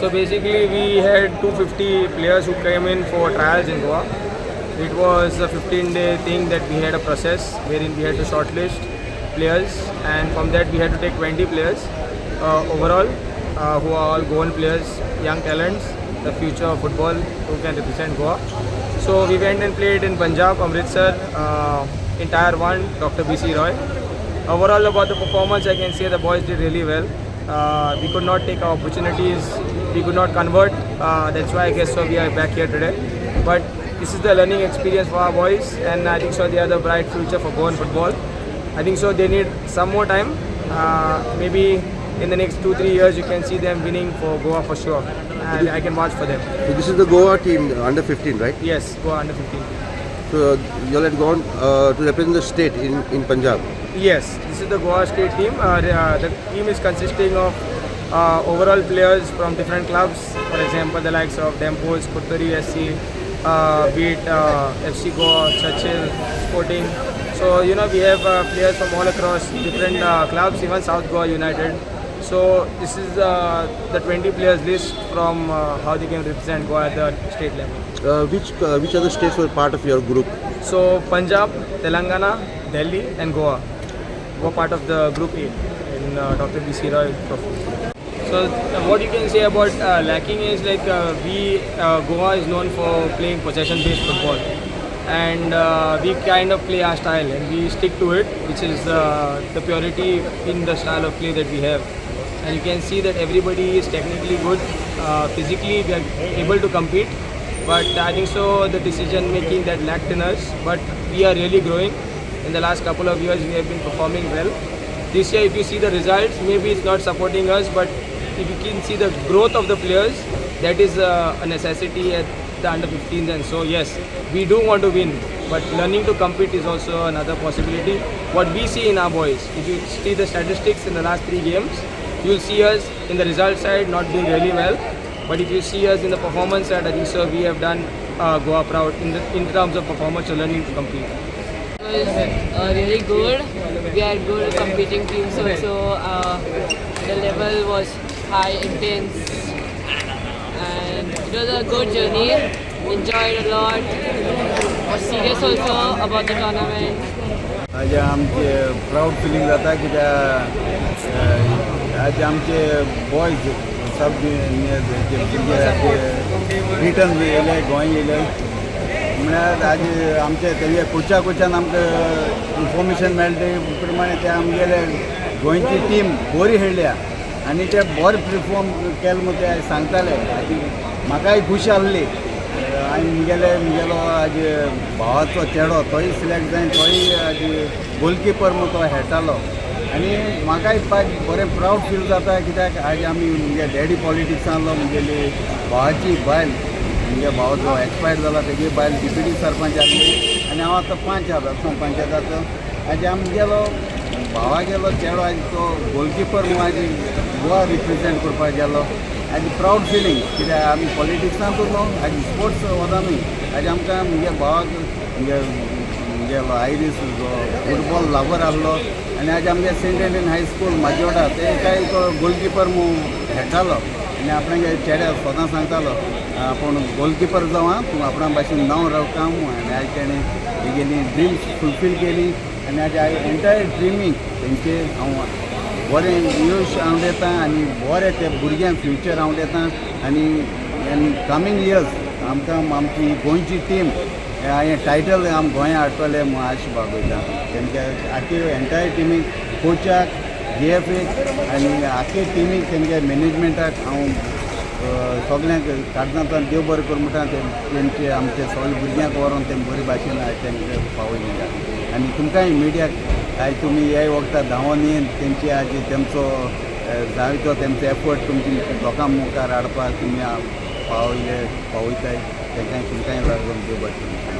So basically, we had 250 players who came in for trials in Goa. It was a 15-day thing that we had a process wherein we had to shortlist players, and from that we had to take 20 players overall, who are all Goan players, young talents, the future of football who can represent Goa. So we went and played in Punjab, Amritsar, in Tier 1, Dr. BC Roy. Overall about the performance, I can say the boys did really well. We could not take our opportunities, we could not convert. That's why I guess so we are back here today. But this is the learning experience for our boys, and I think so they are the bright future for Goan football. I think so they need some more time. Maybe in the next 2-3 years you can see them winning for Goa for sure, and I can watch for them. So this is the Goa team under 15, right? Yes, Goa under 15. So you all had gone to represent the state in Punjab. Yes, this is the Goa state team. The team is consisting of overall players from different clubs. For example, the likes of Dempos, Kotturi SC, Beat, FC Goa, Churchill, Sporting. So we have players from all across different clubs, even South Goa United. So this is the 20 players list from how they can represent Goa at the state level. Which other states were part of your group? So Punjab, Telangana, Delhi and Goa were part of the group A in Dr. BC Roy Trophy. So what you can say about lacking is like Goa is known for playing possession-based football, and we kind of play our style and we stick to it, which is the purity in the style of play that we have. And you can see that everybody is technically good, physically we are able to compete, but I think so the decision making that lacked in us, but we are really growing. In the last couple of years we have been performing well. This year if you see the results, maybe it's not supporting us, but if you can see the growth of the players, that is a necessity at the under 15s. And so yes, we do want to win, but learning to compete is also another possibility. What we see in our boys, if you see the statistics in the last 3 games, you will see us in the result side not doing really well, but if you see us in the performance side, I think so we have done Goa proud in terms of performance or learning to compete. It was really good. We had good competing teams also. The level was high, intense, and it was a good journey. Enjoyed a lot. Was serious also about the tournament. आज आमचे proud filling जाता कित्याक आज आमचे boys सब return B येयले गोंय येयले म्हळ्यार आज आमचे तेजे कोचान आमकां इन्फॉर्मेशन मेळ्ळें ते प्रमाणे ते आमगेले गोंयची टीम बरी खेळ्ळ्या आनी ते बरें परफॉर्म केलें म्हूण ते सांगताले म्हाकाय खुशी आहली. मुगेलो आज भावाचो चेडो तोय सिलेक्ट जावन तोय आज गोलकीपर म्हूण तो खेळटालो आनी म्हाकाय बरें प्रावड फील जाता कित्याक आज आमी मुगे डॅडी पॉलिटिक्सान मुगेली भावाची बायल मुगे भाव जो एक्सपायर जाला तेजी बायल डिप्युटी सरपंच आसली आनी हांव आतां पंच आसा पंचायताचो. आज आमगेलो भावागेलो चेडो आज तो गोलकीपर म्हूण आज गोवा रिप्रेजेंट करपाक गेलो. आज प्राउड फिलींग कित्याक आमी पॉलिटिक्सांतूच न्हू आज स्पोर्ट्स वतानूय आज आमकां मुगे भावाक मुगेलो आयरीस जो फुटबॉल लावर आहलो आनी आज आमगे सेंट एंड्रीन हाय स्कूल माजोर्डा ते काय तो गोलकीपर म्हूण खेळटालो आनी आपणागे चेड्या स्वता सांगतालो आपूण गोलकीपर जावं तूं आपणा भाशेन नांव रावता म्हूण आनी आज तेणें तेगेली ड्रिम्स फुलफील केली आनी आज एंटायर ड्रिमींग तेंचे हांव बरें यश हांव दितां आनी बरें ते भुरग्यांक फ्युचर हांव दितां आनी कमींग इयर्स आमकां आमची गोंयची टीम हें टायटल आम गोंया हाडटले म्हूण आश बागयता. तेंच्या आख्खे एंटायर टीमीक कोचाक GFAक आनी आख्खे टीमीक तेंगे मॅनेजमेंटाक हांव सगल्यांक काडनातल्यान देव बरें कर म्हणटा तेंचे आमचे सगळे भुरग्यांक व्हरोन तें बरे भाशेन तेंगे पावयलें. आनी तुमकांय मिडियाक आज तुमी हे वखदां धांवोन येवन तेंचे आज तेंचो जाय तो तेंचो एफर्ट तुमची लोकां मुखार हाडपाक तुमी पावयताय तेंकांय तुमकांय लागून देव बरें.